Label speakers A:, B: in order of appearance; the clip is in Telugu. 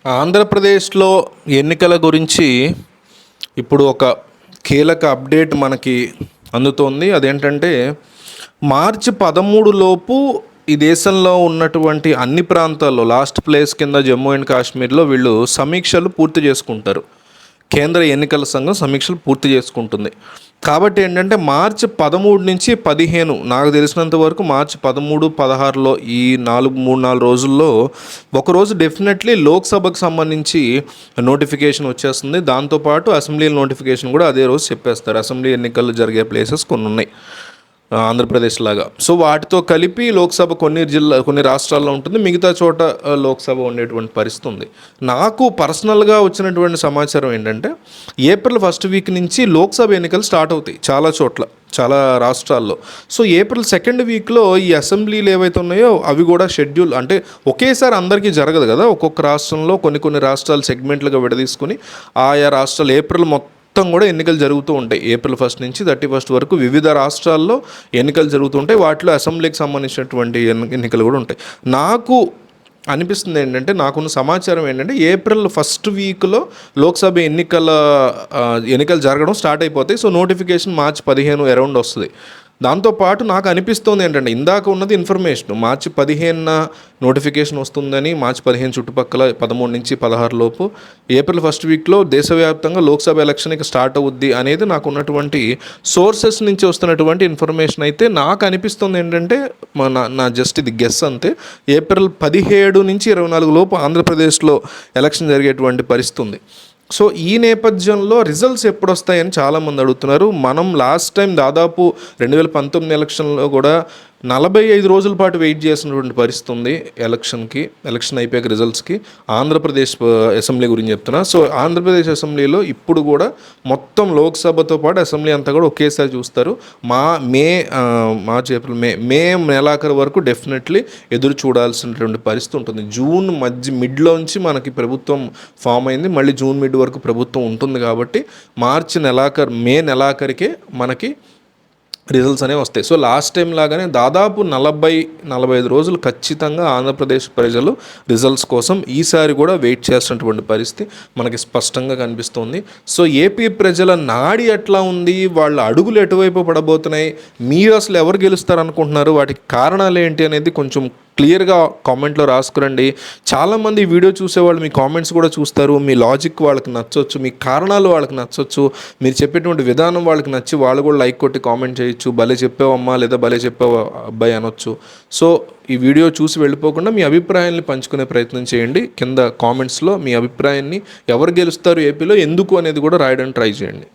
A: ఆంధ్రప్రదేశ్లో ఎన్నికల గురించి ఇప్పుడు ఒక కీలక అప్డేట్ మనకి అందుతోంది. అదేంటంటే మార్చి 13 లోపు ఈ దేశంలో ఉన్నటువంటి అన్ని ప్రాంతాల్లో లాస్ట్ ప్లేస్ కింద జమ్మూ అండ్ కాశ్మీర్లో వీళ్ళు సమీక్షలు పూర్తి చేసుకుంటారు. కేంద్ర ఎన్నికల సంఘం సమీక్షలు పూర్తి చేసుకుంటుంది. కాబట్టి ఏంటంటే మార్చి 13 నుంచి 15 నాకు తెలిసినంత వరకు మార్చి 13, 16లో ఈ 3-4 రోజుల్లో ఒకరోజు డెఫినెట్లీ లోక్సభకు సంబంధించి నోటిఫికేషన్ వచ్చేస్తుంది. దాంతోపాటు అసెంబ్లీ నోటిఫికేషన్ కూడా అదే రోజు చెప్పేస్తారు. అసెంబ్లీ ఎన్నికలు జరిగే ప్లేసెస్ కొన్ని ఉన్నాయి ఆంధ్రప్రదేశ్ లాగా. సో వాటితో కలిపి లోక్సభ కొన్ని రాష్ట్రాల్లో ఉంటుంది, మిగతా చోట లోక్సభ ఉండేటువంటి పరిస్థితి ఉంది. నాకు పర్సనల్గా వచ్చినటువంటి సమాచారం ఏంటంటే ఏప్రిల్ 1st వీక్ నుంచి లోక్సభ ఎన్నికలు స్టార్ట్ అవుతాయి చాలా చోట్ల, చాలా రాష్ట్రాల్లో. సో ఏప్రిల్ 2nd వీక్లో ఈ అసెంబ్లీలు ఏవైతే ఉన్నాయో అవి కూడా షెడ్యూల్, అంటే ఒకేసారి అందరికీ జరగదు కదా, ఒక్కొక్క రాష్ట్రంలో కొన్ని రాష్ట్రాలు సెగ్మెంట్లుగా విడదీసుకుని ఆయా రాష్ట్రాలు ఏప్రిల్ మొత్తం కూడా ఎన్నికలు జరుగుతూ ఉంటాయి. ఏప్రిల్ 1st నుంచి 31st వరకు వివిధ రాష్ట్రాల్లో ఎన్నికలు జరుగుతుంటాయి. వాటిలో అసెంబ్లీకి సంబంధించినటువంటి ఎన్నికలు కూడా ఉంటాయి. నాకు అనిపిస్తుంది ఏంటంటే, నాకున్న సమాచారం ఏంటంటే ఏప్రిల్ 1st వీక్లో లోక్సభ ఎన్నికలు జరగడం స్టార్ట్ అయిపోతాయి. సో నోటిఫికేషన్ మార్చి 15 అరౌండ్ వస్తుంది. దాంతోపాటు నాకు అనిపిస్తుంది ఏంటంటే, ఇందాక ఉన్నది ఇన్ఫర్మేషన్ మార్చి 15 నోటిఫికేషన్ వస్తుందని, మార్చి 15 చుట్టుపక్కల 13 నుంచి 16 లోపు ఏప్రిల్ 1st వీక్లో దేశవ్యాప్తంగా లోక్సభ ఎలక్షన్కి స్టార్ట్ అవుద్ది అనేది నాకు ఉన్నటువంటి సోర్సెస్ నుంచి వస్తున్నటువంటి ఇన్ఫర్మేషన్. అయితే నాకు అనిపిస్తుంది ఏంటంటే, నా జస్ట్ ఇది గెస్ అంతే, ఏప్రిల్ 17 నుంచి 24 లోపు ఆంధ్రప్రదేశ్లో ఎలక్షన్ జరిగేటువంటి పరిస్థితి ఉంది. సో ఈ నేపథ్యంలో రిజల్ట్స్ ఎప్పుడు వస్తాయని చాలామంది అడుగుతున్నారు. మనం లాస్ట్ టైం దాదాపు 2019 ఎలక్షన్లో కూడా 45 రోజుల పాటు వెయిట్ చేసినటువంటి పరిస్థితి ఉంది ఎలక్షన్ అయిపోయాక రిజల్ట్స్కి. ఆంధ్రప్రదేశ్ అసెంబ్లీ గురించి చెప్తున్నా. సో ఆంధ్రప్రదేశ్ అసెంబ్లీలో ఇప్పుడు కూడా మొత్తం లోక్సభతో పాటు అసెంబ్లీ అంతా కూడా ఒకేసారి చూస్తారు. మార్చి ఏప్రిల్ మే నెలాఖరు వరకు డెఫినెట్లీ ఎదురు చూడాల్సినటువంటి పరిస్థితి ఉంటుంది. జూన్ మిడ్లోంచి మనకి ప్రభుత్వం ఫామ్ అయింది, మళ్ళీ జూన్ మిడ్ వరకు ప్రభుత్వం ఉంటుంది. కాబట్టి మే నెలాఖరికే మనకి రిజల్ట్స్ అనేవి వస్తాయి. సో లాస్ట్ టైం లాగానే దాదాపు 40-45 రోజులు ఖచ్చితంగా ఆంధ్రప్రదేశ్ ప్రజలు రిజల్ట్స్ కోసం ఈసారి కూడా వెయిట్ చేస్తున్నటువంటి పరిస్థితి మనకి స్పష్టంగా కనిపిస్తుంది. సో ఏపీ ప్రజల నాడి ఎట్లా ఉంది, వాళ్ళ అడుగులు ఎటువైపు పడబోతున్నాయి, మీరు అసలు ఎవరు గెలుస్తారనుకుంటున్నారు, వాటికి కారణాలు ఏంటి అనేది కొంచెం క్లియర్గా కామెంట్లో రాసుకురండి. చాలామంది వీడియో చూసేవాళ్ళు మీ కామెంట్స్ కూడా చూస్తారు. మీ లాజిక్ వాళ్ళకి నచ్చవచ్చు, మీ కారణాలు వాళ్ళకి నచ్చవచ్చు, మీరు చెప్పేటువంటి విధానం వాళ్ళకి నచ్చి వాళ్ళు కూడా లైక్ కొట్టి కామెంట్ చేయొచ్చు. భలే చెప్పావమ్మా లేదా భలే చెప్పావు అబ్బాయి అనొచ్చు. సో ఈ వీడియో చూసి వెళ్ళిపోకుండా మీ అభిప్రాయాన్ని పంచుకునే ప్రయత్నం చేయండి. కింద కామెంట్స్లో మీ అభిప్రాయాన్ని ఎవరు గెలుస్తారు ఏపీలో, ఎందుకు అనేది కూడా రాయడానికి ట్రై చేయండి.